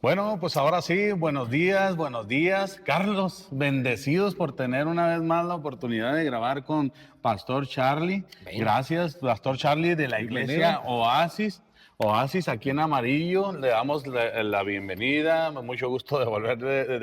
Bueno, pues ahora sí, buenos días, Carlos, bendecidos por tener una vez más la oportunidad de grabar con Pastor Charlie. Amén. Gracias, Pastor Charlie de la Bienvenido. iglesia Oasis aquí en Amarillo. Le damos la bienvenida, mucho gusto de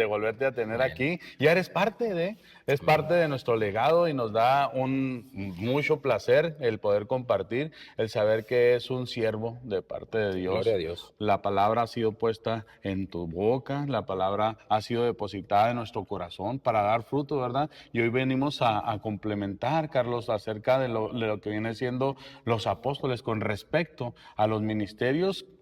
volverte a tener Amén. aquí. Ya eres Amén. parte de nuestro legado y nos da mucho placer el poder compartir, el saber que es un siervo de parte de Dios. Gloria a Dios. La palabra ha sido puesta en tu boca, la palabra ha sido depositada en nuestro corazón para dar fruto, ¿verdad? Y hoy venimos a complementar, Carlos, acerca de lo que viene siendo los apóstoles con respecto a los ministerios,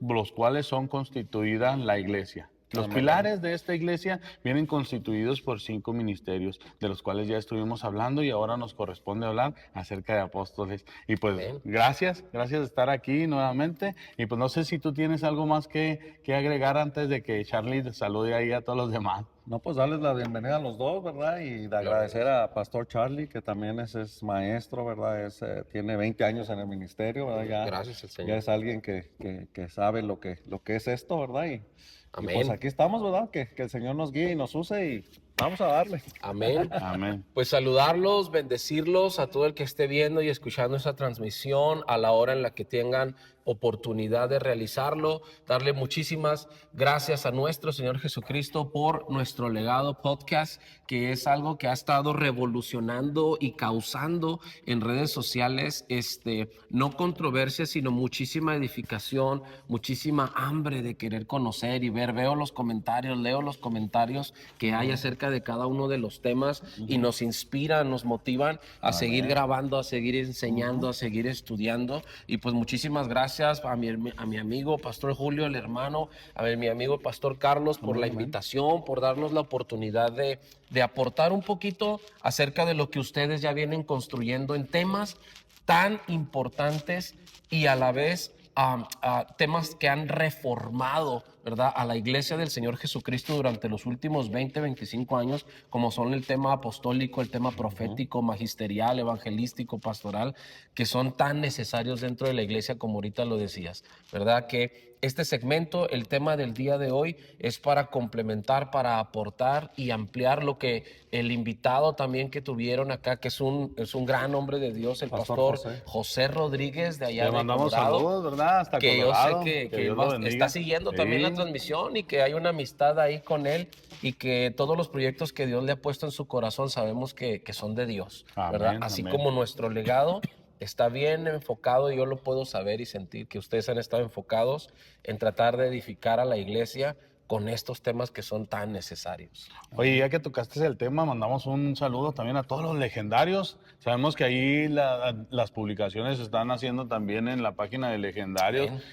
los cuales son constituida la iglesia. Los Amén. pilares de esta iglesia vienen constituidos por 5 ministerios, de los cuales ya estuvimos hablando y ahora nos corresponde hablar acerca de apóstoles. Y pues Amén. gracias de estar aquí nuevamente. Y pues no sé si tú tienes algo más que agregar antes de que Charlie te salude ahí a todos los demás. No, pues darles la bienvenida a los dos, ¿verdad? Y de agradecer a Pastor Charlie, que también es maestro, ¿verdad? Tiene 20 años en el ministerio, ¿verdad? Gracias al Señor. Ya es alguien que sabe lo que es esto, ¿verdad? Y Amén. pues aquí estamos, ¿verdad? Que el Señor nos guíe y nos use y vamos a darle. Amén. Amén. Pues saludarlos, bendecirlos a todo el que esté viendo y escuchando esta transmisión a la hora en la que tengan oportunidad de realizarlo. Darle muchísimas gracias a nuestro Señor Jesucristo por nuestro legado podcast, que es algo que ha estado revolucionando y causando en redes sociales, no controversia, sino muchísima edificación, muchísima hambre de querer conocer y ver. Leo los comentarios que hay acerca de cada uno de los temas y nos inspiran, nos motivan a seguir grabando, a seguir enseñando, a seguir estudiando. Y pues muchísimas gracias a mi amigo Pastor Julio, el hermano, a mi amigo Pastor Carlos por la invitación, por darnos la oportunidad de aportar un poquito acerca de lo que ustedes ya vienen construyendo en temas tan importantes y a la vez temas que han reformado, ¿verdad?, a la iglesia del Señor Jesucristo durante los últimos 20, 25 años, como son el tema apostólico, el tema profético, magisterial, evangelístico, pastoral, que son tan necesarios dentro de la iglesia como ahorita lo decías, ¿verdad? Que este segmento, el tema del día de hoy, es para complementar, para aportar y ampliar lo que el invitado también que tuvieron acá, que es un gran hombre de Dios, el pastor José Rodríguez de allá Le de mandamos Colorado, saludos, ¿verdad? Hasta que Colorado. yo sé que Dios lo bendiga. está siguiendo también la transmisión y que hay una amistad ahí con él y que todos los proyectos que Dios le ha puesto en su corazón sabemos que son de Dios, ¿verdad? Amén, Así amén. como nuestro legado está bien enfocado, yo lo puedo saber y sentir que ustedes han estado enfocados en tratar de edificar a la iglesia con estos temas que son tan necesarios. Oye, ya que tocaste el tema, mandamos un saludo también a todos los legendarios. Sabemos que ahí las publicaciones se están haciendo también en la página de Legendarios. Amén.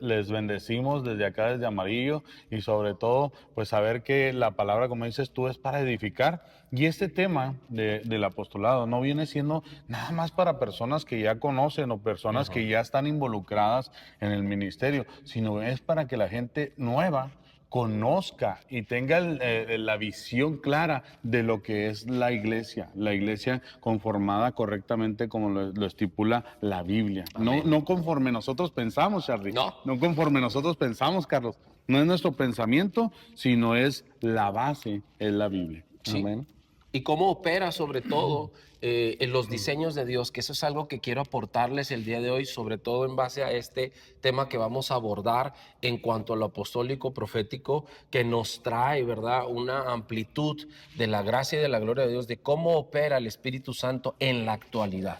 Les bendecimos desde acá, desde Amarillo, y sobre todo, pues saber que la palabra, como dices tú, es para edificar. Y este tema del apostolado no viene siendo nada más para personas que ya conocen o personas que ya están involucradas en el ministerio, sino es para que la gente nueva conozca y tenga la visión clara de lo que es la iglesia conformada correctamente como lo estipula la Biblia. No conforme nosotros pensamos, Charlie. No conforme nosotros pensamos, Carlos. No es nuestro pensamiento, sino es la base, es la Biblia. Sí. Amén. Y cómo opera sobre todo en los diseños de Dios, que eso es algo que quiero aportarles el día de hoy, sobre todo en base a este tema que vamos a abordar en cuanto a lo apostólico profético, que nos trae, ¿verdad?, una amplitud de la gracia y de la gloria de Dios, de cómo opera el Espíritu Santo en la actualidad.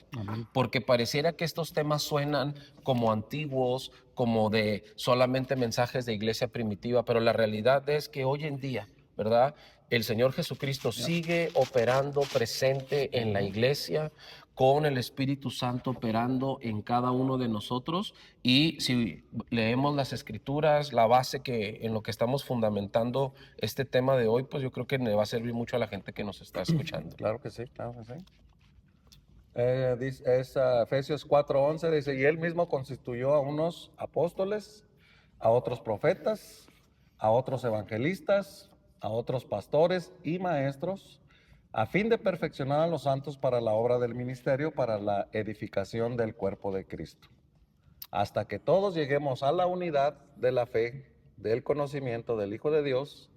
Porque pareciera que estos temas suenan como antiguos, como de solamente mensajes de iglesia primitiva, pero la realidad es que hoy en día, ¿verdad?, el Señor Jesucristo sigue operando presente en la iglesia con el Espíritu Santo operando en cada uno de nosotros. Y si leemos las Escrituras, la base que en lo que estamos fundamentando este tema de hoy, pues yo creo que le va a servir mucho a la gente que nos está escuchando. Claro que sí, claro que sí. Efesios 4:11 dice, y él mismo constituyó a unos apóstoles, a otros profetas, a otros evangelistas, a otros pastores y maestros, a fin de perfeccionar a los santos para la obra del ministerio, para la edificación del cuerpo de Cristo, hasta que todos lleguemos a la unidad de la fe del conocimiento del Hijo de Dios,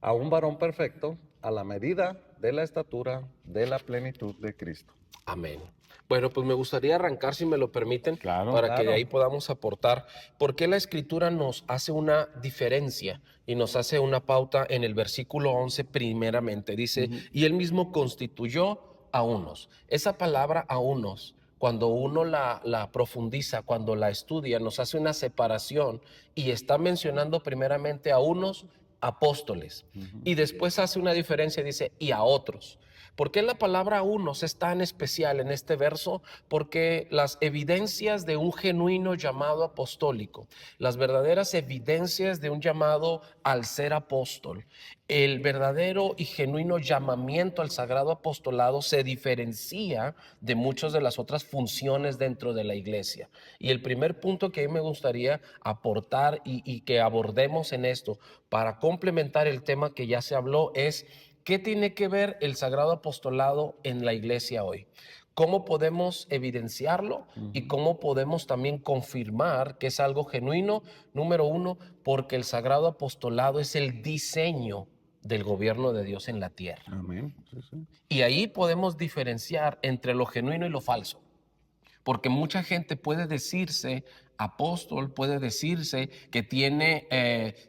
a un varón perfecto, a la medida de la estatura de la plenitud de Cristo. Amén. Bueno, pues me gustaría arrancar, si me lo permiten, Claro. para que de Claro. ahí podamos aportar por qué la Escritura nos hace una diferencia y nos hace una pauta en el versículo 11 primeramente. Dice, y él mismo constituyó a unos. Esa palabra a unos, cuando uno la profundiza, cuando la estudia, nos hace una separación y está mencionando primeramente a unos apóstoles y después hace una diferencia, dice, y a otros. ¿Por qué la palabra unos es tan especial en este verso? Porque las evidencias de un genuino llamado apostólico, las verdaderas evidencias de un llamado al ser apóstol, el verdadero y genuino llamamiento al sagrado apostolado se diferencia de muchas de las otras funciones dentro de la iglesia. Y el primer punto que a mí me gustaría aportar y que abordemos en esto para complementar el tema que ya se habló es: ¿qué tiene que ver el sagrado apostolado en la iglesia hoy? ¿Cómo podemos evidenciarlo y cómo podemos también confirmar que es algo genuino? Número uno, porque el sagrado apostolado es el diseño del gobierno de Dios en la tierra. Amén. Sí, sí. Y ahí podemos diferenciar entre lo genuino y lo falso. Porque mucha gente puede decirse apóstol, puede decirse que tiene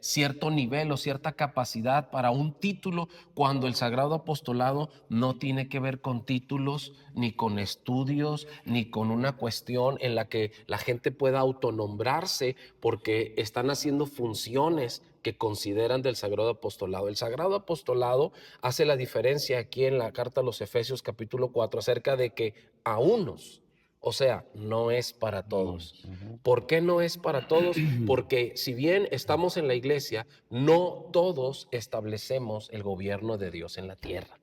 cierto nivel o cierta capacidad para un título, cuando el sagrado apostolado no tiene que ver con títulos, ni con estudios, ni con una cuestión en la que la gente pueda autonombrarse porque están haciendo funciones que consideran del sagrado apostolado. El sagrado apostolado hace la diferencia aquí en la carta a los Efesios capítulo 4 acerca de que a unos, o sea, no es para todos. ¿Por qué no es para todos? Porque si bien estamos en la iglesia, no todos establecemos el gobierno de Dios en la tierra.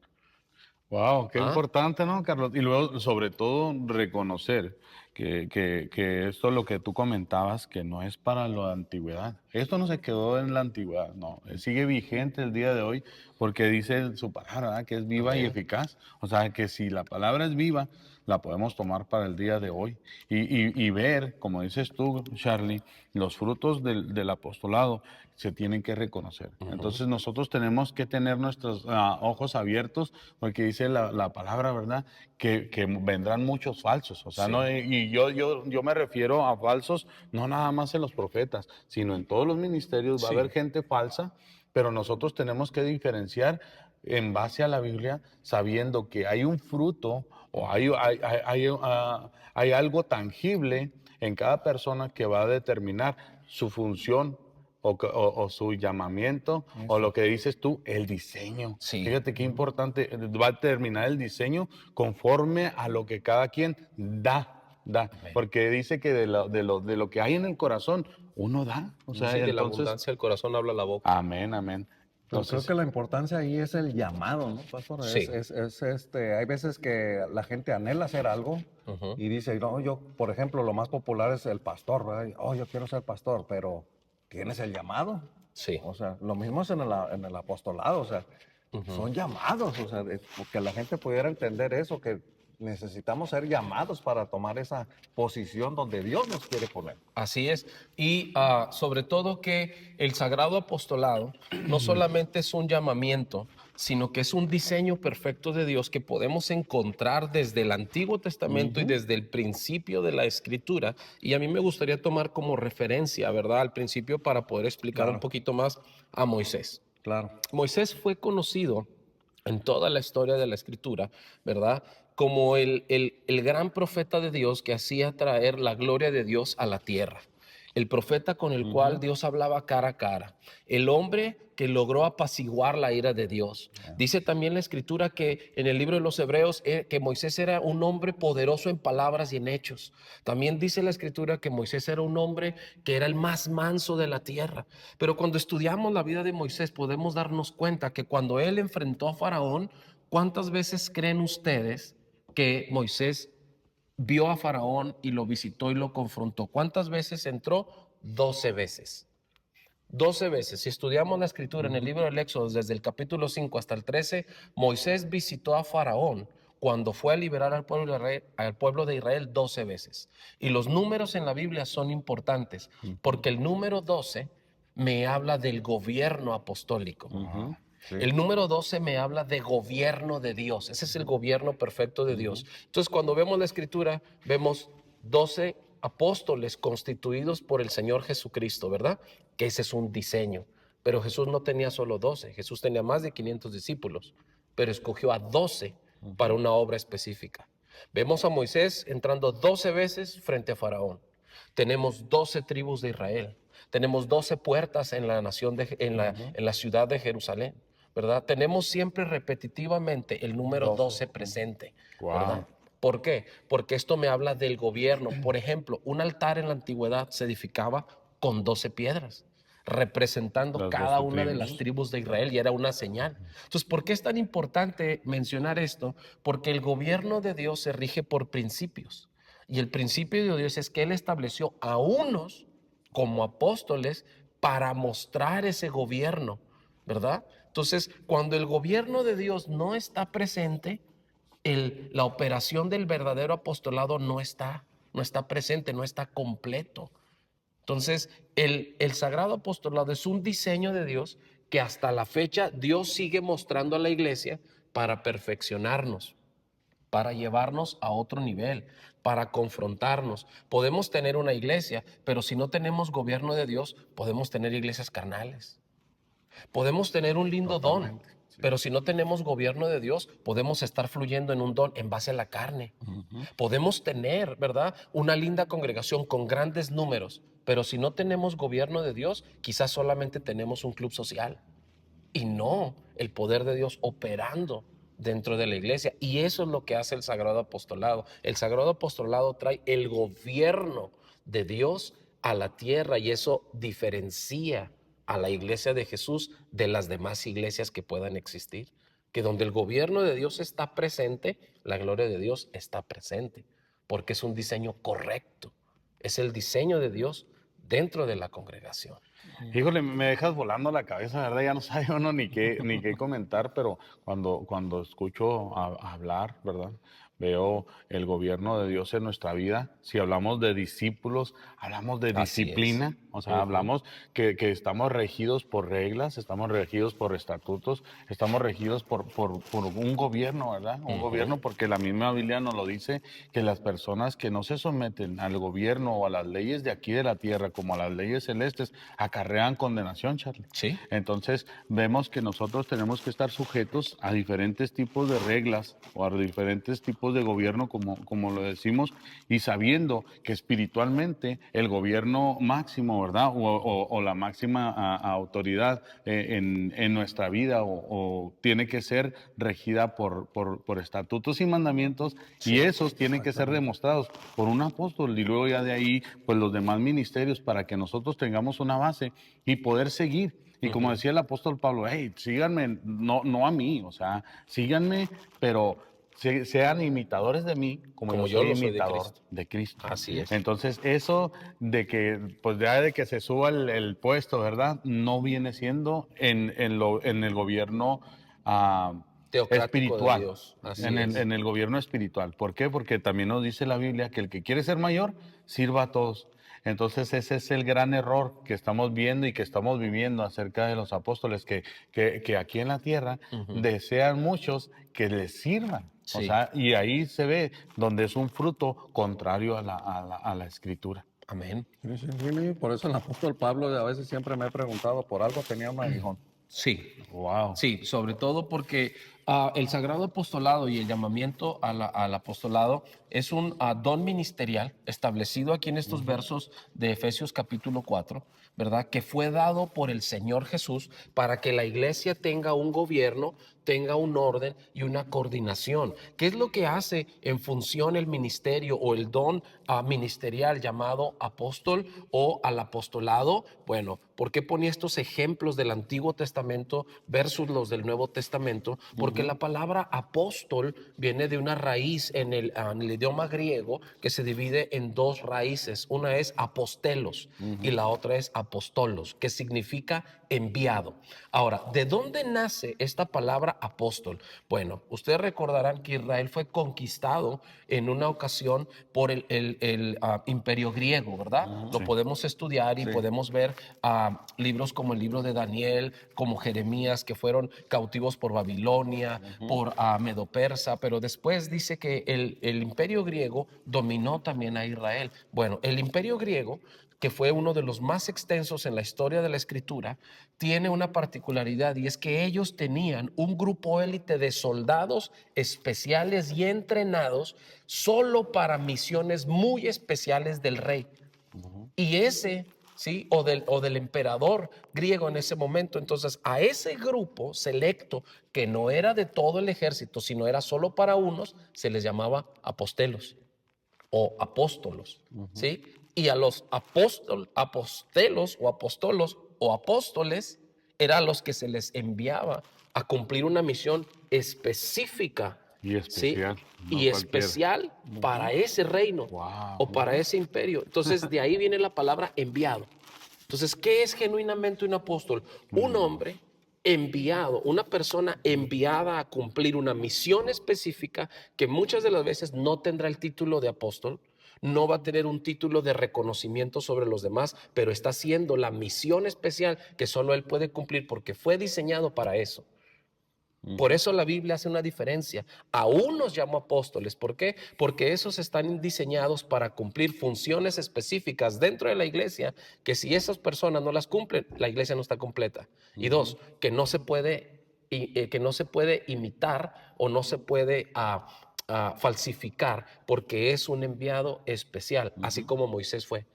Wow, qué ¿Ah? importante, ¿no, Carlos? Y luego, sobre todo, reconocer que esto, lo que tú comentabas, que no es para la antigüedad. Esto no se quedó en la antigüedad, no. Sigue vigente el día de hoy porque dice su palabra, ¿verdad?, que es viva y Amén. eficaz. O sea, que si la palabra es viva, la podemos tomar para el día de hoy y ver, como dices tú, Charlie, los frutos del apostolado se tienen que reconocer. Entonces nosotros tenemos que tener nuestros ojos abiertos, porque dice la palabra, ¿verdad?, que vendrán muchos falsos. O sea, Sí. no, y yo me refiero a falsos no nada más en los profetas, sino en todos los ministerios va a Sí. haber gente falsa, pero nosotros tenemos que diferenciar en base a la Biblia, sabiendo que hay un fruto o hay algo tangible en cada persona que va a determinar su función o su llamamiento, o Eso. lo que dices tú, el diseño. Sí. Fíjate qué importante, va a determinar el diseño conforme a lo que cada quien da. Amén. Porque dice que de lo que hay en el corazón, uno da. O sea, Sí, de la entonces, abundancia del corazón habla la boca. amén, amén. Pero creo Entonces, que la importancia ahí es el llamado, ¿no, pastor? Sí. Hay veces que la gente anhela hacer algo Ujú. y dice, no, yo, por ejemplo, lo más popular es el pastor, ¿verdad? Oh, yo quiero ser pastor, pero ¿tienes el llamado? Sí. O sea, lo mismo es en el apostolado, o sea, son llamados, o sea, que la gente pudiera entender eso, que necesitamos ser llamados para tomar esa posición donde Dios nos quiere poner. Así es. Y sobre todo que el sagrado apostolado no solamente es un llamamiento, sino que es un diseño perfecto de Dios que podemos encontrar desde el Antiguo Testamento y desde el principio de la Escritura. Y a mí me gustaría tomar como referencia, ¿verdad?, al principio, para poder explicar un Claro. poquito más a Moisés. Claro. Moisés fue conocido en toda la historia de la Escritura, ¿verdad?, como el gran profeta de Dios que hacía traer la gloria de Dios a la tierra. El profeta con el cual Dios hablaba cara a cara. El hombre que logró apaciguar la ira de Dios. Dice también la Escritura que en el libro de los Hebreos que Moisés era un hombre poderoso en palabras y en hechos. También dice la Escritura que Moisés era un hombre que era el más manso de la tierra. Pero cuando estudiamos la vida de Moisés podemos darnos cuenta que cuando él enfrentó a Faraón, ¿cuántas veces creen ustedes que Moisés vio a Faraón y lo visitó y lo confrontó? ¿Cuántas veces entró? 12 veces. 12 veces. Si estudiamos la Escritura en el libro del Éxodo, desde el capítulo 5 hasta el 13, Moisés visitó a Faraón cuando fue a liberar al pueblo de Israel 12 veces. Y los números en la Biblia son importantes, porque el número 12 me habla del gobierno apostólico. Ujú. Sí. El número 12 me habla de gobierno de Dios. Ese es el gobierno perfecto de Dios. Entonces, cuando vemos la escritura, vemos 12 apóstoles constituidos por el Señor Jesucristo, ¿verdad? Que ese es un diseño. Pero Jesús no tenía solo 12, Jesús tenía más de 500 discípulos, pero escogió a 12 para una obra específica. Vemos a Moisés entrando 12 veces frente a Faraón. Tenemos 12 tribus de Israel. Tenemos 12 puertas en la nación en la ciudad de Jerusalén, ¿verdad? Tenemos siempre repetitivamente el número 12 presente, ¿verdad? Wow. ¿Por qué? Porque esto me habla del gobierno. Por ejemplo, un altar en la antigüedad se edificaba con 12 piedras, representando Las cada 12 una de tribus. las tribus de Israel, y era una señal. Entonces, ¿por qué es tan importante mencionar esto? Porque el gobierno de Dios se rige por principios. Y el principio de Dios es que Él estableció a unos como apóstoles para mostrar ese gobierno, ¿verdad? Entonces, cuando el gobierno de Dios no está presente, la operación del verdadero apostolado no está presente, no está completo. Entonces, el sagrado apostolado es un diseño de Dios que hasta la fecha Dios sigue mostrando a la iglesia para perfeccionarnos, para llevarnos a otro nivel, para confrontarnos. Podemos tener una iglesia, pero si no tenemos gobierno de Dios, podemos tener iglesias carnales. Podemos tener un lindo don, Totalmente, sí. pero si no tenemos gobierno de Dios, podemos estar fluyendo en un don en base a la carne. Podemos tener, ¿verdad?, una linda congregación con grandes números, pero si no tenemos gobierno de Dios, quizás solamente tenemos un club social y no el poder de Dios operando dentro de la iglesia. Y eso es lo que hace el Sagrado Apostolado. El Sagrado Apostolado trae el gobierno de Dios a la tierra, y eso diferencia a la iglesia de Jesús de las demás iglesias que puedan existir. Que donde el gobierno de Dios está presente, la gloria de Dios está presente, porque es un diseño correcto. Es el diseño de Dios dentro de la congregación. Híjole, me dejas volando la cabeza, ¿verdad? Ya no sabe uno ni qué comentar, pero cuando escucho hablar, ¿verdad? Veo el gobierno de Dios en nuestra vida. Si hablamos de discípulos, hablamos de Así es. disciplina, o sea, hablamos que estamos regidos por reglas, estamos regidos por estatutos, estamos regidos por un gobierno, ¿verdad? Un gobierno, porque la misma Biblia nos lo dice, que las personas que no se someten al gobierno o a las leyes de aquí de la tierra, como a las leyes celestes, acarrean condenación, Charlie. Sí. Entonces, vemos que nosotros tenemos que estar sujetos a diferentes tipos de reglas o a diferentes tipos de gobierno, como lo decimos, y sabiendo que espiritualmente el gobierno máximo, ¿verdad? O la máxima autoridad en nuestra vida o tiene que ser regida por estatutos y mandamientos, y esos tienen que ser demostrados por un apóstol, y luego ya de ahí, pues los demás ministerios, para que nosotros tengamos una base y poder seguir. Y como decía el apóstol Pablo, hey, síganme, no a mí, o sea, síganme, pero sean imitadores de mí, como Como yo yo soy lo soy de imitador Cristo. de Cristo. Así es. Entonces, eso de que, pues ya de que se suba el puesto, ¿verdad? No viene siendo en el gobierno Teocrático de espiritual, Dios. Así es. en el gobierno espiritual. ¿Por qué? Porque también nos dice la Biblia que el que quiere ser mayor, sirva a todos. Entonces ese es el gran error que estamos viendo y que estamos viviendo acerca de los apóstoles, que aquí en la tierra desean muchos que les sirvan. O Sí. sea, y ahí se ve donde es un fruto contrario a la escritura. Amén. Sí, sí, sí, por eso el apóstol Pablo a veces siempre me he preguntado, por algo tenía un aguijón. Sí. Wow. Sí, sobre todo porque el sagrado apostolado y el llamamiento al apostolado es un don ministerial establecido aquí en estos versos de Efesios capítulo 4, ¿verdad? Que fue dado por el Señor Jesús para que la iglesia tenga un gobierno, tenga un orden y una coordinación. ¿Qué es lo que hace en función el ministerio o el don ministerial llamado apóstol o al apostolado? Bueno, ¿por qué ponía estos ejemplos del Antiguo Testamento versus los del Nuevo Testamento? Porque la palabra apóstol viene de una raíz en el idioma griego que se divide en dos raíces. Una es apostelos y la otra es apostolos, que significa enviado. Ahora, ¿de dónde nace esta palabra apóstol. Bueno, ustedes recordarán que Israel fue conquistado en una ocasión por el imperio griego, ¿verdad? Lo Sí. podemos estudiar y Sí. podemos ver libros como el libro de Daniel, como Jeremías, que fueron cautivos por Babilonia, por Medo-Persa, pero después dice que el imperio griego dominó también a Israel. Bueno, el imperio griego, que fue uno de los más extensos en la historia de la escritura, tiene una particularidad, y es que ellos tenían un grupo élite de soldados especiales y entrenados solo para misiones muy especiales del rey. Y ese, ¿sí? O del emperador griego en ese momento. Entonces, a ese grupo selecto, que no era de todo el ejército, sino era solo para unos, se les llamaba apostelos o apóstolos, ¿sí? Y a los apostelos o apostolos o apóstoles eran los que se les enviaba a cumplir una misión específica, Y ¿sí? especial, no Y cualquiera. especial para ese reino Wow. o para ese imperio. Entonces, de ahí viene la palabra enviado. Entonces, ¿qué es genuinamente un apóstol? Un hombre enviado, una persona enviada a cumplir una misión específica, que muchas de las veces no tendrá el título de apóstol, no va a tener un título de reconocimiento sobre los demás, pero está haciendo la misión especial que solo él puede cumplir porque fue diseñado para eso. Por eso la Biblia hace una diferencia. A unos llamó apóstoles. ¿Por qué? Porque esos están diseñados para cumplir funciones específicas dentro de la iglesia, que si esas personas no las cumplen, la iglesia no está completa. Y dos, que no se puede, que no se puede imitar o no se puede falsificar, porque es un enviado especial, así como Moisés fue.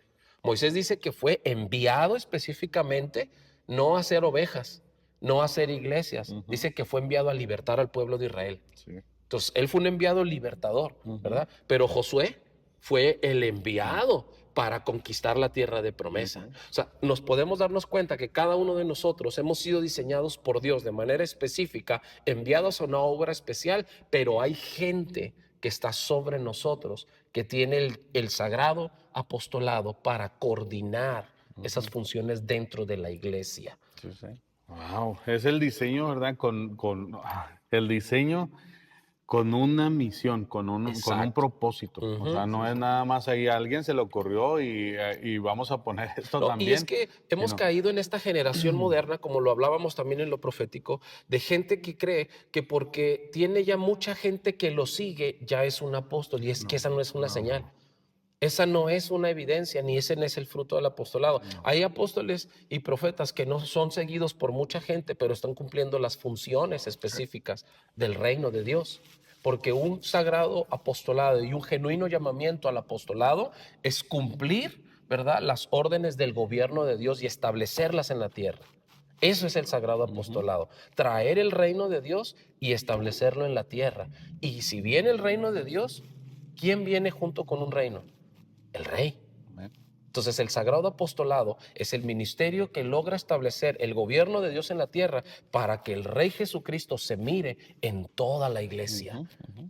Moisés dice que fue enviado específicamente no a hacer ovejas, no a hacer iglesias. Dice que fue enviado a libertar al pueblo de Israel. Sí. Entonces, él fue un enviado libertador, ¿verdad? Pero Josué fue el enviado para conquistar la tierra de promesa. O sea, nos podemos darnos cuenta que cada uno de nosotros hemos sido diseñados por Dios de manera específica, enviados a una obra especial, pero hay gente que está sobre nosotros, que tiene el sagrado apostolado para coordinar esas funciones dentro de la iglesia. Sí, sí. Wow, es el diseño, ¿verdad? El diseño con una misión, con un Exacto. propósito. O sea, no es nada más ahí, a alguien se le ocurrió y vamos a poner esto No, también. y es que hemos sino- caído en esta generación moderna, como lo hablábamos también en lo profético, de gente que cree que porque tiene ya mucha gente que lo sigue, ya es un apóstol, y es que esa no es una señal. Esa no es una evidencia, ni ese no es el fruto del apostolado. Hay apóstoles y profetas que no son seguidos por mucha gente, pero están cumpliendo las funciones específicas del reino de Dios. Porque un sagrado apostolado y un genuino llamamiento al apostolado es cumplir, ¿verdad?, las órdenes del gobierno de Dios y establecerlas en la tierra. Eso es el sagrado apostolado, traer el reino de Dios y establecerlo en la tierra. Y si viene el reino de Dios, ¿quién viene junto con un reino? El rey. Amén. Entonces, el sagrado apostolado es el ministerio que logra establecer el gobierno de Dios en la tierra para que el Rey Jesucristo se mire en toda la iglesia.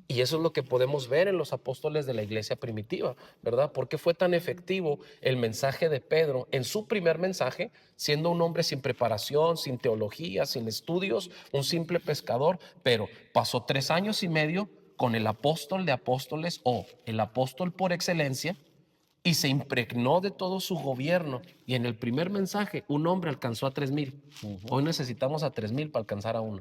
Y eso es lo que podemos ver en los apóstoles de la iglesia primitiva, ¿verdad? ¿Por qué fue tan efectivo el mensaje de Pedro en su primer mensaje, siendo un hombre sin preparación, sin teología, sin estudios, un simple pescador, pero pasó 3 años y medio con el apóstol de apóstoles o el apóstol por excelencia, y se impregnó de todo su gobierno? Y en el primer mensaje, un hombre alcanzó a 3,000. Hoy necesitamos a 3,000 para alcanzar a uno.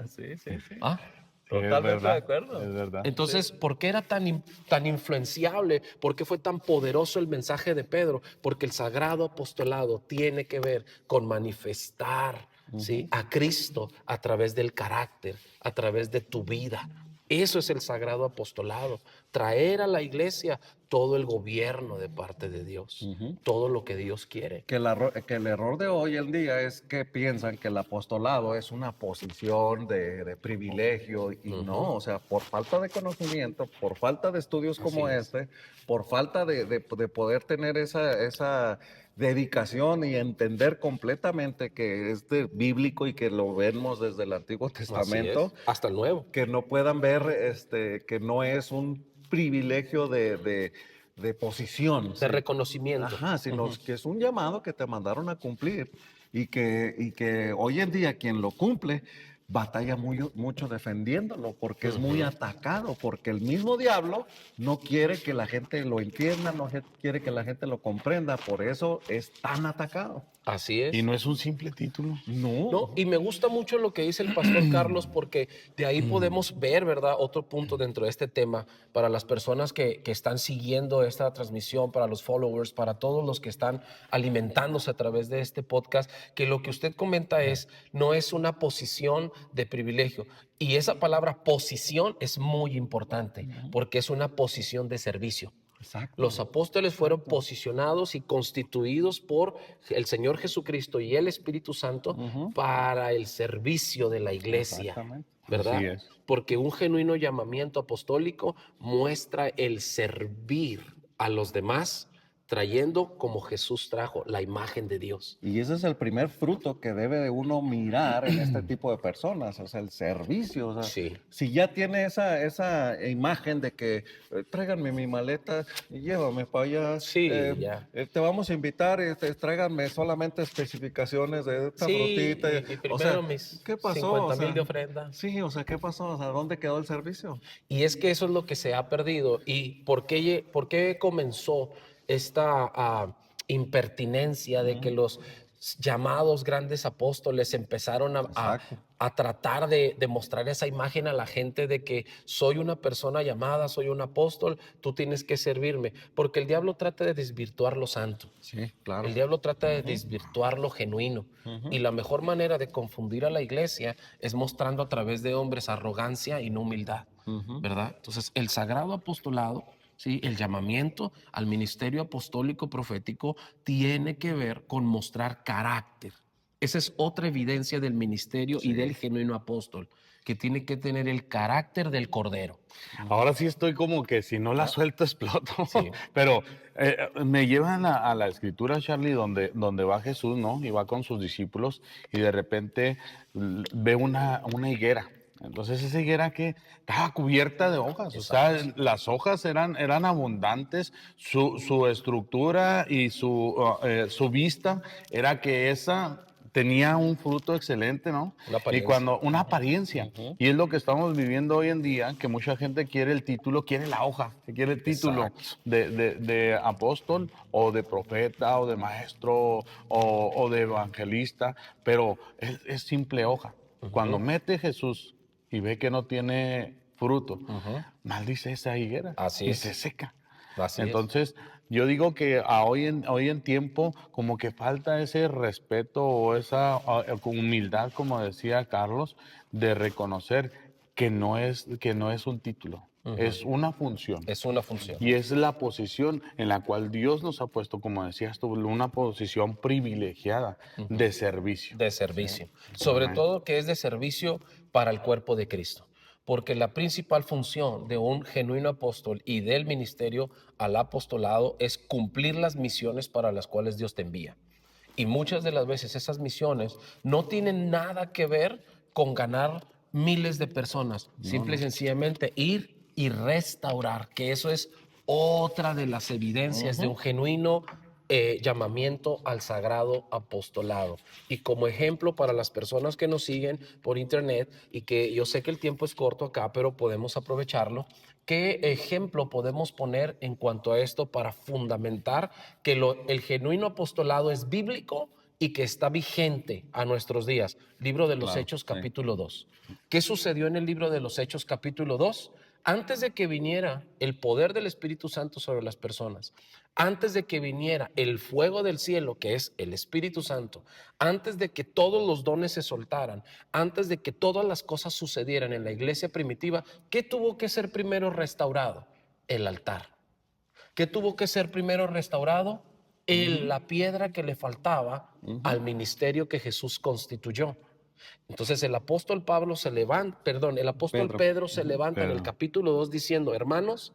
Sí, sí, sí. ¿Ah? Totalmente de acuerdo. Es verdad. Entonces, ¿por qué era tan influenciable? ¿Por qué fue tan poderoso el mensaje de Pedro? Porque el sagrado apostolado tiene que ver con manifestar, ¿sí?, a Cristo a través del carácter, a través de tu vida. Eso es el sagrado apostolado, traer a la iglesia todo el gobierno de parte de Dios, todo lo que Dios quiere. Que el error de hoy en día es que piensan que el apostolado es una posición de privilegio y no, o sea, por falta de conocimiento, por falta de estudios como Así es. este, por falta de poder tener esa dedicación y entender completamente que es bíblico y que lo vemos desde el Antiguo Así es, Testamento, hasta el Nuevo. que no puedan ver que no es un privilegio de posición. De ¿sí? reconocimiento. Ajá, sino que es un llamado que te mandaron a cumplir y que hoy en día quien lo cumple, batalla mucho defendiéndolo porque es muy atacado, porque el mismo diablo no quiere que la gente lo entienda, no quiere que la gente lo comprenda, por eso es tan atacado. Así Y es. no es un simple título. No, y me gusta mucho lo que dice el pastor Carlos, porque de ahí podemos ver, ¿verdad? Otro punto dentro de este tema para las personas que están siguiendo esta transmisión, para los followers, para todos los que están alimentándose a través de este podcast, que lo que usted comenta no es una posición de privilegio. Y esa palabra posición es muy importante, porque es una posición de servicio. Exacto. Los apóstoles fueron posicionados y constituidos por el Señor Jesucristo y el Espíritu Santo para el servicio de la iglesia, Exactamente. ¿verdad? Así es. Porque un genuino llamamiento apostólico muestra el servir a los demás, trayendo como Jesús trajo la imagen de Dios. Y ese es el primer fruto que debe de uno mirar en este tipo de personas, o sea, el servicio. O sea, Sí. si ya tiene esa imagen de que tráiganme mi maleta y llévame para allá, Sí, ya. te vamos a invitar, tráiganme solamente especificaciones de esta Sí, frutita. y O primero sea, mis ¿qué pasó? 50,000 de ofrenda. Sí, o sea, ¿qué pasó? O sea, ¿dónde quedó el servicio? Y es que eso es lo que se ha perdido. ¿Y por qué comenzó esta impertinencia de que los llamados grandes apóstoles empezaron Exacto. a tratar de mostrar esa imagen a la gente de que soy una persona llamada, soy un apóstol, tú tienes que servirme? Porque el diablo trata de desvirtuar lo santo. Sí, claro. El diablo trata de desvirtuar lo genuino. Y la mejor manera de confundir a la iglesia es mostrando a través de hombres arrogancia y no humildad, ¿verdad? Entonces, el sagrado apostolado, ¿sí? El llamamiento al ministerio apostólico profético tiene que ver con mostrar carácter. Esa es otra evidencia del ministerio y del genuino apóstol, que tiene que tener el carácter del Cordero. Ahora sí estoy como que si no la suelto exploto. Sí. Pero me llevan a la escritura, Charlie, donde va Jesús, ¿no? Y va con sus discípulos y de repente ve una higuera. Entonces esa higuera que estaba cubierta de hojas, o sea, las hojas eran abundantes, su estructura y su vista era que esa tenía un fruto excelente, ¿no? Una Y apariencia. cuando una apariencia, y es lo que estamos viviendo hoy en día, que mucha gente quiere el título, quiere la hoja, que quiere el título de apóstol o de profeta o de maestro o de evangelista, pero es simple hoja. Cuando mete Jesús y ve que no tiene fruto, maldice esa higuera Así y es. se seca. Así es. Entonces, yo digo que hoy en tiempo como que falta ese respeto o esa humildad, como decía Carlos, de reconocer que no es un título, es una función. Es una función. Y es la posición en la cual Dios nos ha puesto, como decías tú, una posición privilegiada de servicio. De servicio. Sobre Amén. todo que es de servicio para el cuerpo de Cristo. Porque la principal función de un genuino apóstol y del ministerio al apostolado es cumplir las misiones para las cuales Dios te envía. Y muchas de las veces esas misiones no tienen nada que ver con ganar miles de personas. Simple y sencillamente ir y restaurar, que eso es otra de las evidencias de un genuino llamamiento al sagrado apostolado. Y como ejemplo para las personas que nos siguen por internet, y que yo sé que el tiempo es corto acá, pero podemos aprovecharlo, ¿qué ejemplo podemos poner en cuanto a esto para fundamentar que el genuino apostolado es bíblico y que está vigente a nuestros días? Libro de los Claro, Hechos, sí. capítulo 2. ¿Qué sucedió en el libro de los Hechos, capítulo 2? Antes de que viniera el poder del Espíritu Santo sobre las personas, antes de que viniera el fuego del cielo, que es el Espíritu Santo, antes de que todos los dones se soltaran, antes de que todas las cosas sucedieran en la iglesia primitiva, ¿qué tuvo que ser primero restaurado? El altar. ¿Qué tuvo que ser primero restaurado? La piedra que le faltaba al ministerio que Jesús constituyó. Entonces el apóstol Pablo se levanta, perdón, el apóstol Pedro se levanta en el Pedro. capítulo 2 diciendo: hermanos,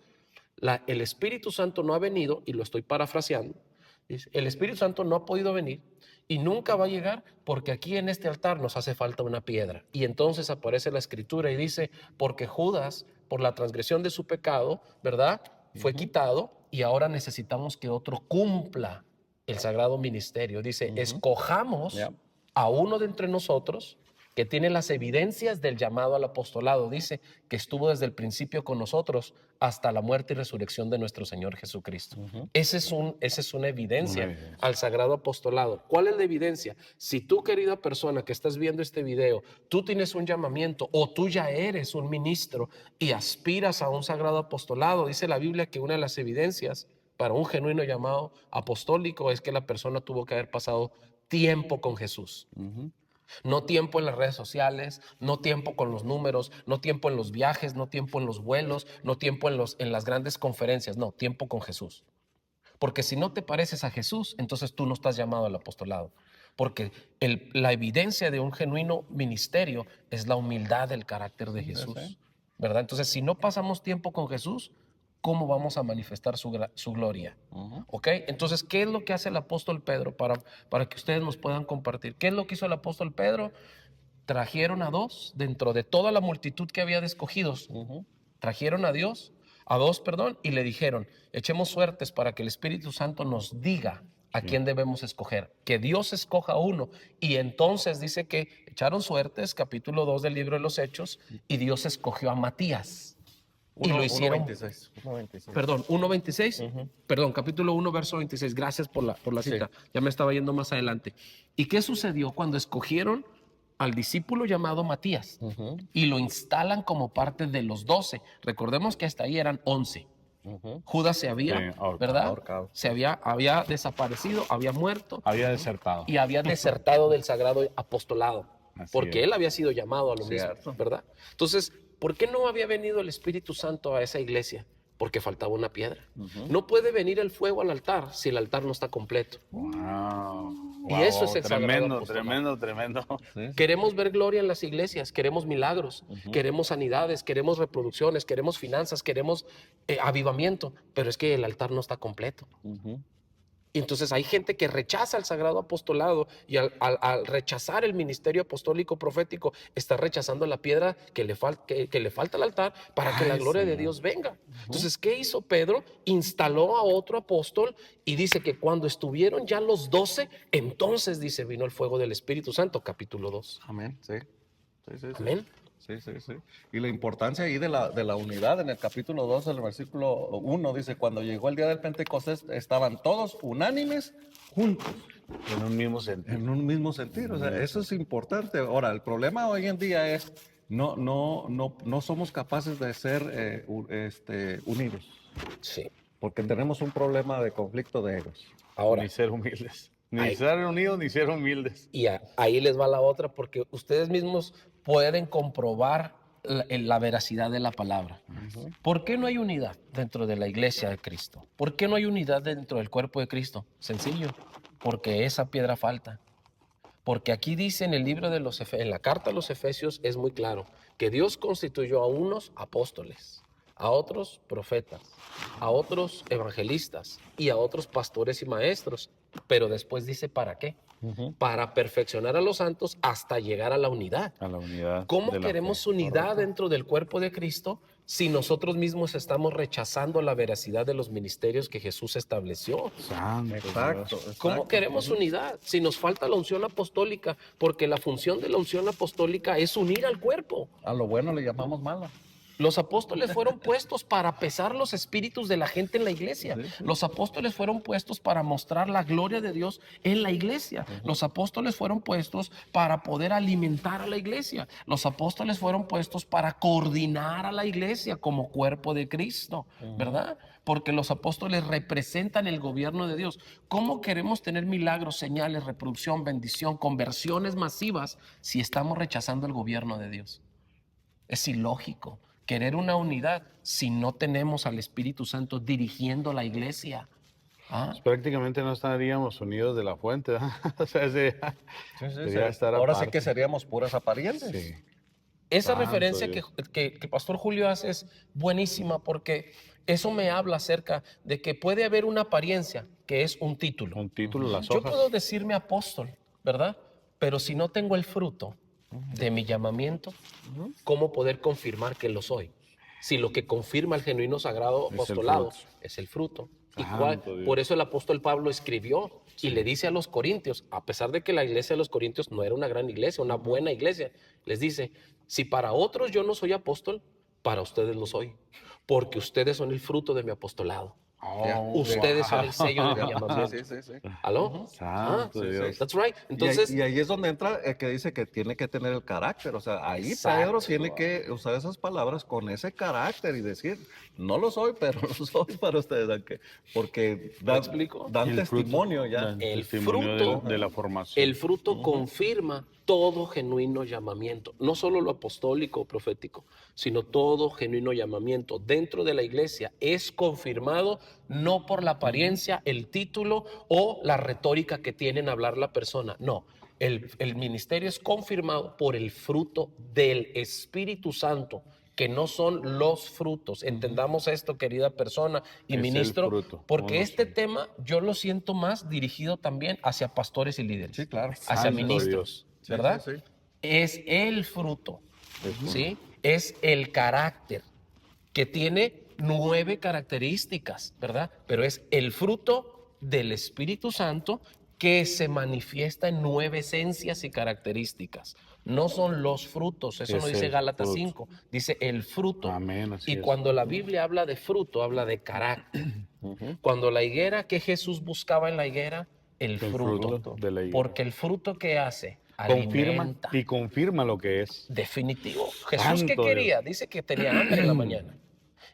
el Espíritu Santo no ha venido, y lo estoy parafraseando, dice, el Espíritu Santo no ha podido venir y nunca va a llegar porque aquí en este altar nos hace falta una piedra. Y entonces aparece la escritura y dice: porque Judas, por la transgresión de su pecado, ¿verdad?, fue quitado, y ahora necesitamos que otro cumpla el sagrado ministerio. Dice: escojamos Ya. a uno de entre nosotros que tiene las evidencias del llamado al apostolado. Dice que estuvo desde el principio con nosotros hasta la muerte y resurrección de nuestro Señor Jesucristo. Esa es una evidencia Una evidencia. al sagrado apostolado. ¿Cuál es la evidencia? Si tú, querida persona que estás viendo este video, tú tienes un llamamiento o tú ya eres un ministro y aspiras a un sagrado apostolado, dice la Biblia que una de las evidencias para un genuino llamado apostólico es que la persona tuvo que haber pasado tiempo con Jesús. No tiempo en las redes sociales, no tiempo con los números, no tiempo en los viajes, no tiempo en los vuelos, no tiempo en las grandes conferencias, no, tiempo con Jesús. Porque si no te pareces a Jesús, entonces tú no estás llamado al apostolado. Porque la evidencia de un genuino ministerio es la humildad del carácter de Jesús, ¿verdad? Entonces, si no pasamos tiempo con Jesús, ¿cómo vamos a manifestar su gloria? ¿Ok? Entonces, ¿qué es lo que hace el apóstol Pedro para que ustedes nos puedan compartir? ¿Qué es lo que hizo el apóstol Pedro? Trajeron a dos dentro de toda la multitud que había de escogidos. Trajeron a dos, y le dijeron, echemos suertes para que el Espíritu Santo nos diga a quién debemos escoger, que Dios escoja a uno. Y entonces dice que echaron suertes, capítulo 2 del libro de los Hechos, y Dios escogió a Matías. Y lo hicieron. 1:26. Perdón, 1:26. Perdón, capítulo 1, verso 26. Gracias por la cita. Ya me estaba yendo más adelante. ¿Y qué sucedió cuando escogieron al discípulo llamado Matías y lo instalan como parte de los 12? Recordemos que hasta ahí eran 11. Judas se había, ¿verdad? Ahorcado. Se había desaparecido, había muerto Había desertado. y había desertado del sagrado apostolado, Así porque es. él había sido llamado a lo mismo, Cierto. ¿verdad? Entonces, ¿por qué no había venido el Espíritu Santo a esa iglesia? Porque faltaba una piedra. No puede venir el fuego al altar si el altar no está completo. Wow. Y eso es el sagrado tremendo, apostolado. tremendo. Queremos ver gloria en las iglesias, queremos milagros, queremos sanidades, queremos reproducciones, queremos finanzas, queremos avivamiento, pero es que el altar no está completo. Y entonces hay gente que rechaza el sagrado apostolado y al rechazar el ministerio apostólico profético está rechazando la piedra que le falta al altar para que la gloria de Dios venga. Entonces, ¿qué hizo Pedro? Instaló a otro apóstol y dice que cuando estuvieron ya los 12, entonces dice vino el fuego del Espíritu Santo, capítulo 2. Amén, sí. Amén. Sí. Y la importancia ahí de la unidad, en el capítulo 2, el versículo 1, dice, cuando llegó el día del Pentecostés, estaban todos unánimes, juntos, En un mismo sentido. en un mismo sentir. O sea, eso es importante. Ahora, el problema hoy en día es, no somos capaces de ser unidos, Sí. porque tenemos un problema de conflicto de egos. Ahora, Ni ser humildes. Ni Ay. ser unidos, ni ser humildes. y ahí les va la otra, porque ustedes mismos pueden comprobar la veracidad de la palabra. ¿Por qué no hay unidad dentro de la iglesia de Cristo? ¿Por qué no hay unidad dentro del cuerpo de Cristo? Sencillo, porque esa piedra falta. Porque aquí dice en el libro de en la carta a los Efesios es muy claro que Dios constituyó a unos apóstoles, a otros profetas, a otros evangelistas y a otros pastores y maestros. Pero después dice, ¿para qué? Para perfeccionar a los santos hasta llegar a la unidad. A la unidad. ¿Cómo de la queremos fe. unidad dentro del cuerpo de Cristo si nosotros mismos estamos rechazando la veracidad de los ministerios que Jesús estableció? Santo Exacto. Dios. ¿Cómo queremos unidad si nos falta la unción apostólica? Porque la función de la unción apostólica es unir al cuerpo. A lo bueno le llamamos malo. Los apóstoles fueron puestos para pesar los espíritus de la gente en la iglesia. Los apóstoles fueron puestos para mostrar la gloria de Dios en la iglesia. Los apóstoles fueron puestos para poder alimentar a la iglesia. Los apóstoles fueron puestos para coordinar a la iglesia como cuerpo de Cristo, ¿verdad? Porque los apóstoles representan el gobierno de Dios. ¿Cómo queremos tener milagros, señales, reproducción, bendición, conversiones masivas si estamos rechazando el gobierno de Dios? Es ilógico querer una unidad si no tenemos al Espíritu Santo dirigiendo la iglesia. Pues prácticamente no estaríamos unidos de la fuente, ¿verdad? O sea, sería estar Ahora sí aparte. que seríamos puras apariencias. Sí. Esa Santo referencia Dios. que Pastor Julio hace es buenísima porque eso me habla acerca de que puede haber una apariencia que es un título. Un título, las Yo hojas. puedo decirme apóstol, ¿verdad? Pero si no tengo el fruto de mi llamamiento, ¿cómo poder confirmar que lo soy? Si lo que confirma el genuino sagrado el apostolado fruto. es el fruto. Santo Dios. Por eso el apóstol Pablo escribió y le dice a los corintios, a pesar de que la iglesia de los corintios no era una gran iglesia, una buena iglesia, les dice, si para otros yo no soy apóstol, para ustedes lo soy, porque ustedes son el fruto de mi apostolado. Ustedes son el sello de mi llamamiento. Sí. ¿Aló? Santo Sí, sí. Dios. That's right. Entonces, Entonces, y ahí es donde entra el que dice que tiene que tener el carácter. O sea, ahí Exacto. Pedro tiene que usar esas palabras con ese carácter y decir, no lo soy, pero lo soy para ustedes. Porque ¿Me explico? dan Y el fruto, testimonio ya. El testimonio fruto, de la formación. el fruto confirma todo genuino llamamiento, no solo lo apostólico o profético, sino todo genuino llamamiento dentro de la iglesia es confirmado no por la apariencia, el título o la retórica que tienen a hablar la persona, no. El ministerio es confirmado por el fruto del Espíritu Santo, que no son los frutos. Entendamos esto, querida persona y Es el ministro, fruto, porque uno este solo. tema yo lo siento más dirigido también hacia pastores y líderes, Sí, claro. hacia Santo ministros, Dios. Sí, ¿verdad? sí, sí. Es el fruto, ¿sí? Es el carácter que tiene 9 características, ¿verdad? Pero es el fruto del Espíritu Santo que se manifiesta en 9 esencias y características. No son los frutos, eso Es no dice el Gálatas fruto. 5, dice el fruto. Amén, así Y es. cuando la Biblia habla de fruto, habla de carácter. Cuando la higuera, ¿qué Jesús buscaba en la higuera? El El fruto. fruto de la higuera. Porque el fruto que hace, Confirma alimenta. y confirma lo que es. Definitivo. Jesús, ¿qué Santo quería? Dice que tenía hambre en la mañana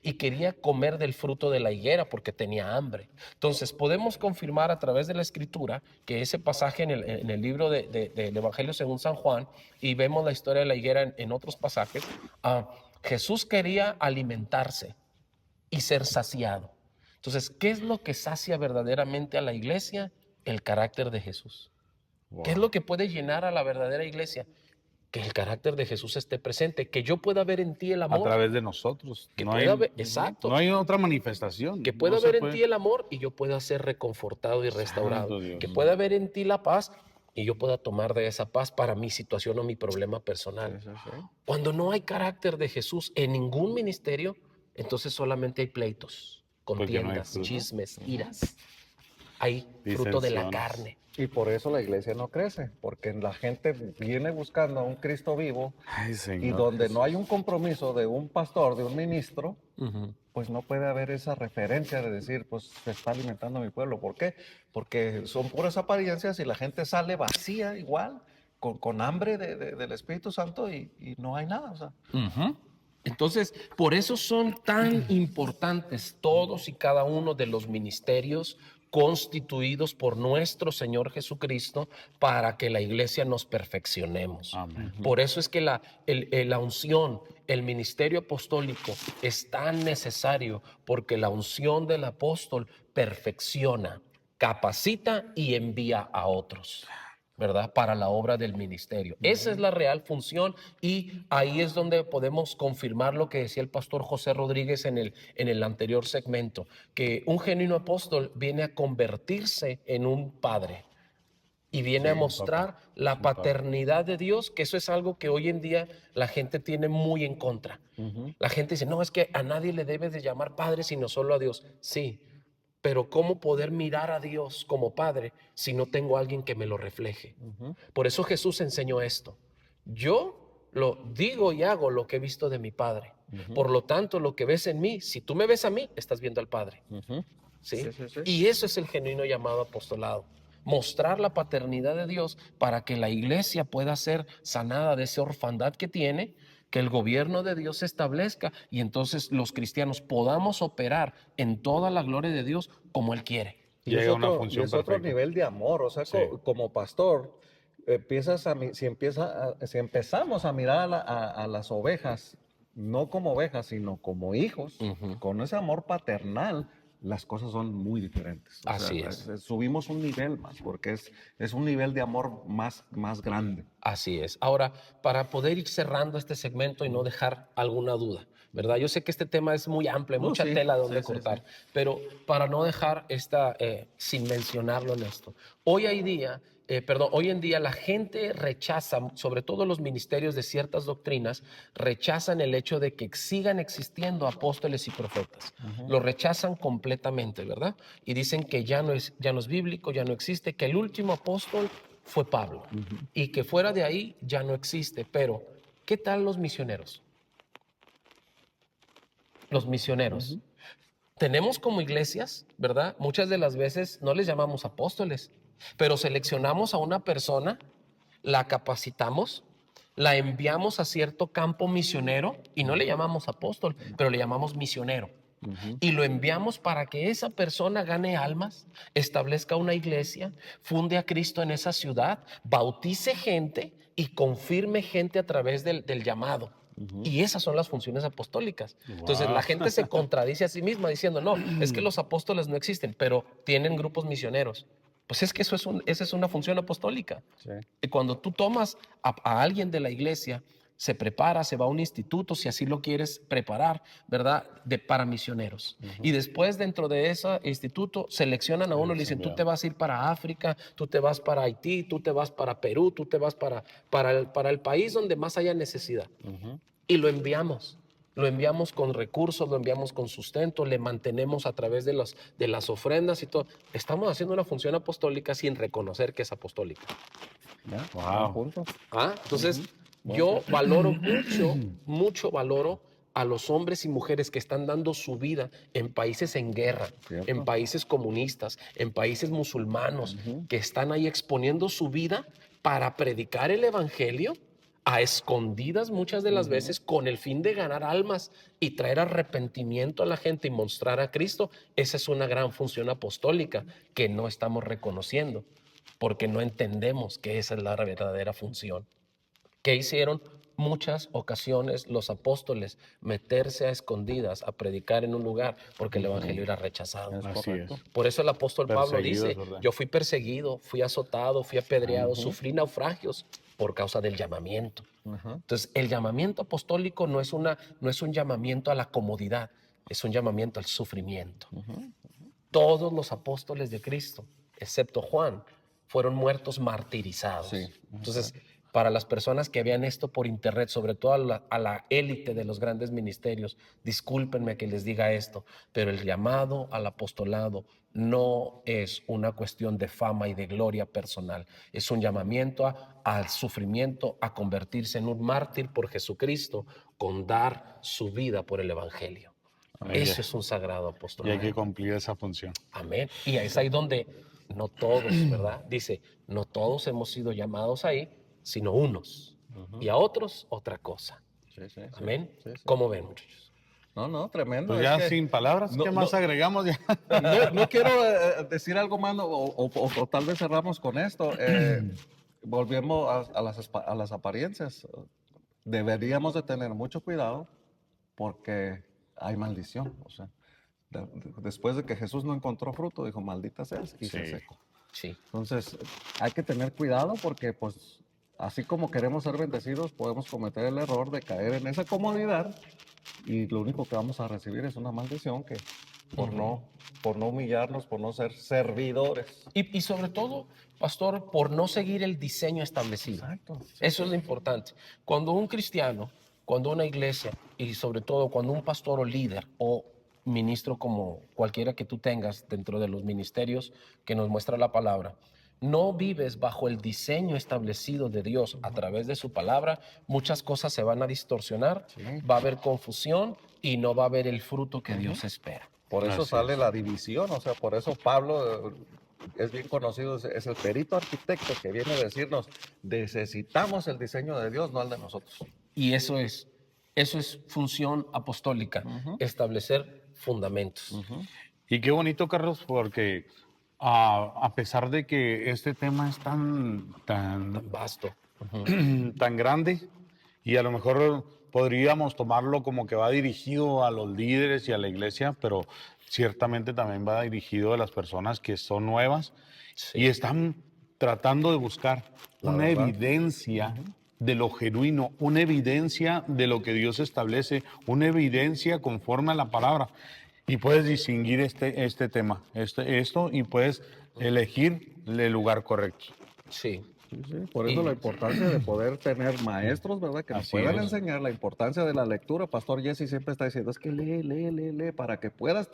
y quería comer del fruto de la higuera porque tenía hambre. Entonces, podemos confirmar a través de la escritura que ese pasaje en el libro del Evangelio según San Juan, y vemos la historia de la higuera en otros pasajes, Jesús quería alimentarse y ser saciado. Entonces, ¿qué es lo que sacia verdaderamente a la iglesia? El carácter de Jesús. ¿Qué es lo que puede llenar a la verdadera iglesia? Que el carácter de Jesús esté presente, que yo pueda ver en ti el A amor, través de nosotros. que No pueda hay, ver, exacto, no hay otra manifestación. que pueda No se ver en puede. ti el amor y yo pueda ser reconfortado y restaurado, Santo Dios. que pueda ver en ti la paz y yo pueda tomar de esa paz para mi situación o mi problema personal. Sí, sí. Cuando no hay carácter de Jesús en ningún ministerio, entonces solamente hay pleitos, Porque no hay contiendas, fruto. chismes, iras. Hay fruto de la Disensiones. carne. Y por eso la iglesia no crece, porque la gente viene buscando a un Cristo vivo Ay, y Señor. donde no hay un compromiso de un pastor, de un ministro, pues no puede haber esa referencia de decir, pues se está alimentando mi pueblo. ¿Por qué? Porque son puras apariencias y la gente sale vacía igual, con hambre del Espíritu Santo y no hay nada. O sea. Entonces, por eso son tan importantes todos y cada uno de los ministerios constituidos por nuestro Señor Jesucristo para que la iglesia nos perfeccionemos. Amén. Por eso es que la unción, el ministerio apostólico es tan necesario, porque la unción del apóstol perfecciona, capacita y envía a otros, ¿verdad? Para la obra del ministerio. Esa es la real función y ahí es donde podemos confirmar lo que decía el pastor José Rodríguez en el anterior segmento, que un genuino apóstol viene a convertirse en un padre y viene a mostrar la paternidad de Dios, que eso es algo que hoy en día la gente tiene muy en contra. La gente dice, no, es que a nadie le debes de llamar padre sino solo a Dios. Sí, pero ¿cómo poder mirar a Dios como Padre si no tengo a alguien que me lo refleje? Por eso Jesús enseñó esto. Yo lo digo y hago lo que he visto de mi Padre. Por lo tanto, lo que ves en mí, si tú me ves a mí, estás viendo al Padre. ¿Sí? Sí, sí, sí. Y eso es el genuino llamado apostolado. Mostrar la paternidad de Dios para que la iglesia pueda ser sanada de esa orfandad que tiene, que el gobierno de Dios se establezca y entonces los cristianos podamos operar en toda la gloria de Dios como Él quiere. Y es Llega a una otro, función y es otro perfecta. nivel de amor, o sea, Sí. como pastor, si empezamos a mirar a las ovejas, no como ovejas, sino como hijos, con ese amor paternal, las cosas son muy diferentes. O Así sea, es. Subimos un nivel más, porque es un nivel de amor más grande. Así es. Ahora, para poder ir cerrando este segmento y no dejar alguna duda, ¿verdad? Yo sé que este tema es muy amplio, hay mucha Sí, tela donde sí, sí, cortar, sí. pero para no dejar sin mencionarlo en esto. Hoy hay día hoy en día la gente rechaza, sobre todo los ministerios de ciertas doctrinas, rechazan el hecho de que sigan existiendo apóstoles y profetas. Lo rechazan completamente, ¿verdad? Y dicen que ya no es bíblico, ya no existe, que el último apóstol fue Pablo y que fuera de ahí ya no existe. Pero, ¿qué tal los misioneros? Los misioneros. Tenemos como iglesias, ¿verdad? Muchas de las veces no les llamamos apóstoles, pero seleccionamos a una persona, la capacitamos, la enviamos a cierto campo misionero y no le llamamos apóstol, pero le llamamos misionero. Y lo enviamos para que esa persona gane almas, establezca una iglesia, funde a Cristo en esa ciudad, bautice gente y confirme gente a través del llamado. Y esas son las funciones apostólicas. Entonces la gente se contradice a sí misma diciendo, no, es que los apóstoles no existen, pero tienen grupos misioneros. Pues es que esa es una función apostólica. Sí. Y cuando tú tomas a alguien de la iglesia, se prepara, se va a un instituto, si así lo quieres preparar, ¿verdad? Para misioneros. Y después dentro de ese instituto seleccionan a uno y le dicen, tú te vas a ir para África, tú te vas para Haití, tú te vas para Perú, tú te vas para el país donde más haya necesidad. Y lo enviamos. Lo enviamos con recursos, lo enviamos con sustento, le mantenemos a través de las ofrendas y todo. Estamos haciendo una función apostólica sin reconocer que es apostólica. ¿Ya? Wow. Buen punto. Entonces, yo valoro mucho valoro a los hombres y mujeres que están dando su vida en países en guerra, Cierto. en países comunistas, en países musulmanos, que están ahí exponiendo su vida para predicar el evangelio a escondidas muchas de las veces con el fin de ganar almas y traer arrepentimiento a la gente y mostrar a Cristo. Esa es una gran función apostólica que no estamos reconociendo porque no entendemos que esa es la verdadera función. ¿Qué hicieron? Muchas ocasiones los apóstoles meterse a escondidas a predicar en un lugar porque el evangelio era rechazado. Es Así correcto. es. Por eso el apóstol Pablo Perseguidos, dice, ¿verdad? yo fui perseguido, fui azotado, fui apedreado, sufrí naufragios por causa del llamamiento. Entonces, el llamamiento apostólico no es un llamamiento a la comodidad, es un llamamiento al sufrimiento. Todos los apóstoles de Cristo, excepto Juan, fueron muertos martirizados. Sí. Entonces, para las personas que vean esto por internet, sobre todo a la élite de los grandes ministerios, discúlpenme que les diga esto, pero el llamado al apostolado no es una cuestión de fama y de gloria personal, es un llamamiento al sufrimiento, a convertirse en un mártir por Jesucristo, con dar su vida por el evangelio. Amén. Eso es un sagrado Y hay apostolado. que cumplir esa función. Amén. Y es ahí donde no todos, ¿verdad? Dice, no todos hemos sido llamados ahí, sino unos. Y a otros, otra cosa. Sí, sí, sí. Amén. Sí, sí. ¿Cómo ven, muchachos? No, tremendo. Pues Es ya que sin palabras, no- ¿qué más no- agregamos? Ya. no quiero decir algo más o tal vez cerramos con esto. Volvemos a las apariencias. Deberíamos de tener mucho cuidado porque hay maldición. O sea, después de que Jesús no encontró fruto, dijo, maldita seas, y se Sí. secó. Sí. Entonces, hay que tener cuidado porque, pues, así como queremos ser bendecidos, podemos cometer el error de caer en esa comodidad y lo único que vamos a recibir es una maldición que por no humillarnos, por no ser servidores. Y sobre todo, pastor, por no seguir el diseño establecido. Exacto. Eso es lo importante. Cuando un cristiano, cuando una iglesia y sobre todo cuando un pastor o líder o ministro como cualquiera que tú tengas dentro de los ministerios que nos muestra la palabra, no vives bajo el diseño establecido de Dios a través de su palabra, muchas cosas se van a distorsionar, va a haber confusión y no va a haber el fruto que Dios espera. Por eso Así sale es. la división, o sea, por eso Pablo es bien conocido, es el perito arquitecto que viene a decirnos, necesitamos el diseño de Dios, no el de nosotros. Y eso es función apostólica, establecer fundamentos. Y qué bonito, Carlos, porque a pesar de que este tema es tan Vasto. tan grande y a lo mejor podríamos tomarlo como que va dirigido a los líderes y a la iglesia, pero ciertamente también va dirigido a las personas que son nuevas y están tratando de buscar una verdad. evidencia de lo genuino, una evidencia de lo que Dios establece, una evidencia conforme a la palabra. Y puedes distinguir este tema, esto, y puedes elegir el lugar correcto. Sí. Sí, sí. Por eso Y- la importancia de poder tener maestros, ¿verdad? Que nos Así puedan es. enseñar la importancia de la lectura. Pastor Jesse siempre está diciendo, es que lee, para que puedas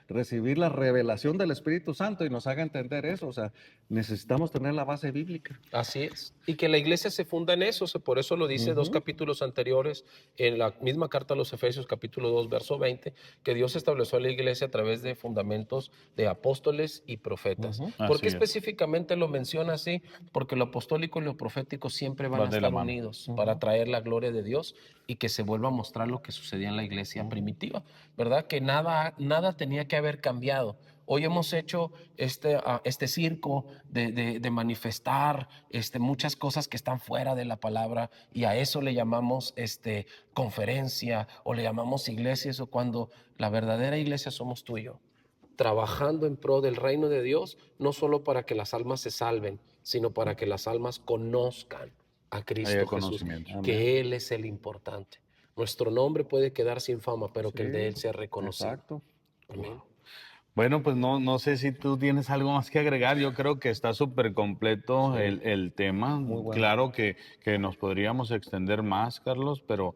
recibir la revelación del Espíritu Santo y nos haga entender eso. O sea, necesitamos tener la base bíblica. Así es. Y que la iglesia se funda en eso. Por eso lo dice dos Ujú. capítulos anteriores en la misma carta a los Efesios, capítulo 2, verso 20, que Dios estableció a la iglesia a través de fundamentos de apóstoles y profetas. Ujú. ¿Por qué Así es. específicamente lo menciona así? Porque lo apostólico y lo profético siempre van Va a de la estar mano. unidos para traer la gloria de Dios y que se vuelva a mostrar lo que sucedía en la iglesia primitiva, ¿verdad? Que nada tenía que haber cambiado. Hoy hemos hecho este circo de manifestar muchas cosas que están fuera de la palabra y a eso le llamamos conferencia o le llamamos iglesia, eso cuando la verdadera iglesia somos tú y yo, trabajando en pro del reino de Dios, no solo para que las almas se salven, sino para que las almas conozcan a Haya Cristo Jesús, conocimiento. Amén. que Él es el importante. Nuestro nombre puede quedar sin fama, pero que el de Él Sí, sea reconocido. exacto. Amén. Bueno, pues no sé si tú tienes algo más que agregar. Yo creo que está súper completo Sí. el tema. Muy bueno. Claro que nos podríamos extender más, Carlos, pero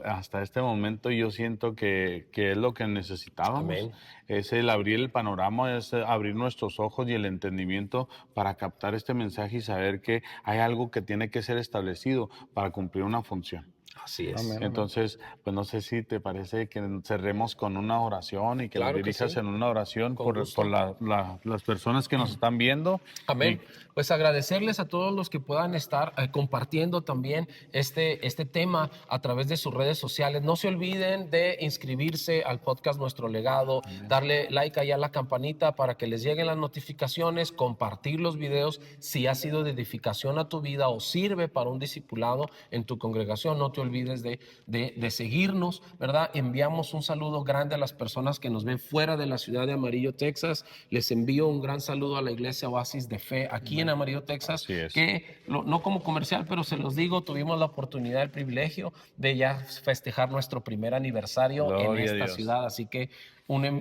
hasta este momento yo siento que es lo que necesitábamos. Amén. Es el abrir el panorama, es abrir nuestros ojos y el entendimiento para captar este mensaje y saber que hay algo que tiene que ser establecido para cumplir una función. Así es. Amén. Entonces, pues no sé si te parece que cerremos con una oración y que nos Claro que dirijas sí. en una oración Con gusto. por las personas que nos están viendo. Amén. Y Pues agradecerles a todos los que puedan estar compartiendo también este tema a través de sus redes sociales. No se olviden de inscribirse al podcast Nuestro Legado, darle like allá a la campanita para que les lleguen las notificaciones, compartir los videos si ha sido de edificación a tu vida o sirve para un discipulado en tu congregación. No te olvides de seguirnos, ¿verdad? Enviamos un saludo grande a las personas que nos ven fuera de la ciudad de Amarillo, Texas. Les envío un gran saludo a la iglesia Oasis de Fe aquí en Amarillo, Texas, Así es. que no como comercial, pero se los digo, tuvimos la oportunidad, el privilegio de ya festejar nuestro primer aniversario en Gloria a esta Dios. ciudad, así que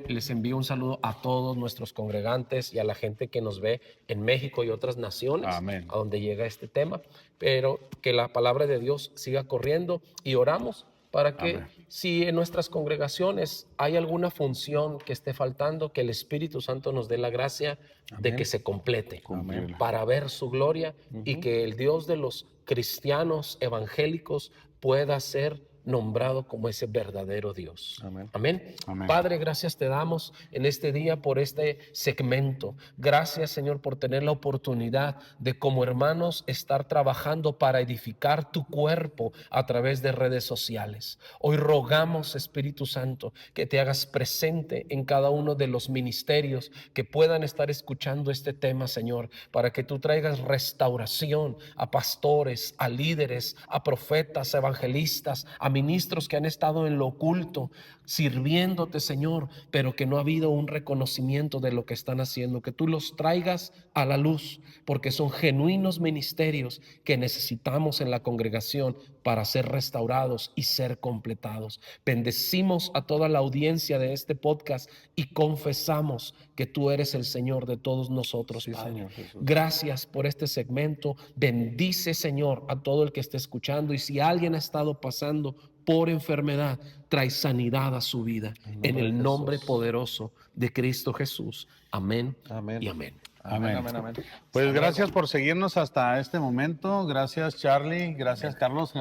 les envío un saludo a todos nuestros congregantes y a la gente que nos ve en México y otras naciones, Amén. a donde llega este tema, pero que la palabra de Dios siga corriendo y oramos para que Amén. si en nuestras congregaciones hay alguna función que esté faltando, que el Espíritu Santo nos dé la gracia de que se complete Cumplirla. para ver su gloria y que el Dios de los cristianos evangélicos pueda ser nombrado como ese verdadero Dios. Amén. Amén. Amén. Padre, gracias te damos en este día por este segmento. Gracias, Señor, por tener la oportunidad de como hermanos estar trabajando para edificar tu cuerpo a través de redes sociales. Hoy rogamos, Espíritu Santo, que te hagas presente en cada uno de los ministerios que puedan estar escuchando este tema, Señor, para que tú traigas restauración a pastores, a líderes, a profetas, a evangelistas, a ministros que han estado en lo oculto, sirviéndote, Señor, pero que no ha habido un reconocimiento de lo que están haciendo, que tú los traigas a la luz, porque son genuinos ministerios que necesitamos en la congregación para ser restaurados y ser completados. Bendecimos a toda la audiencia de este podcast y confesamos que tú eres el Señor de todos nosotros, Sí, Padre. Señor Jesús. Gracias por este segmento. Bendice, Señor, a todo el que esté escuchando. Y si alguien ha estado pasando por enfermedad, trae sanidad a su vida. En el nombre poderoso de Cristo Jesús. Amén, Amén. y amén. Amén, Amén. amén, amén. Pues gracias por seguirnos hasta este momento. Gracias, Charlie. Gracias, Carlos.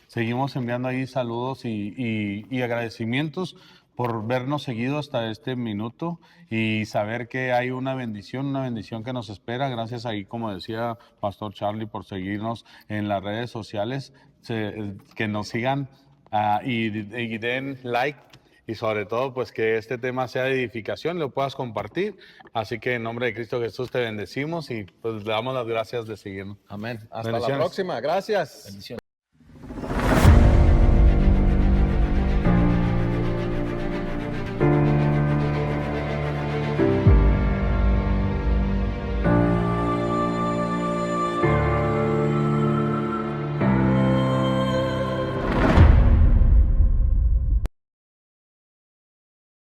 Seguimos enviando ahí saludos y agradecimientos por vernos seguido hasta este minuto y saber que hay una bendición que nos espera. Gracias ahí, como decía Pastor Charlie, por seguirnos en las redes sociales. Que nos sigan y den like. Y sobre todo, pues que este tema sea de edificación, lo puedas compartir. Así que en nombre de Cristo Jesús te bendecimos y pues le damos las gracias de seguirnos. Amén. Hasta la Bendiciones. próxima. Gracias. Bendiciones.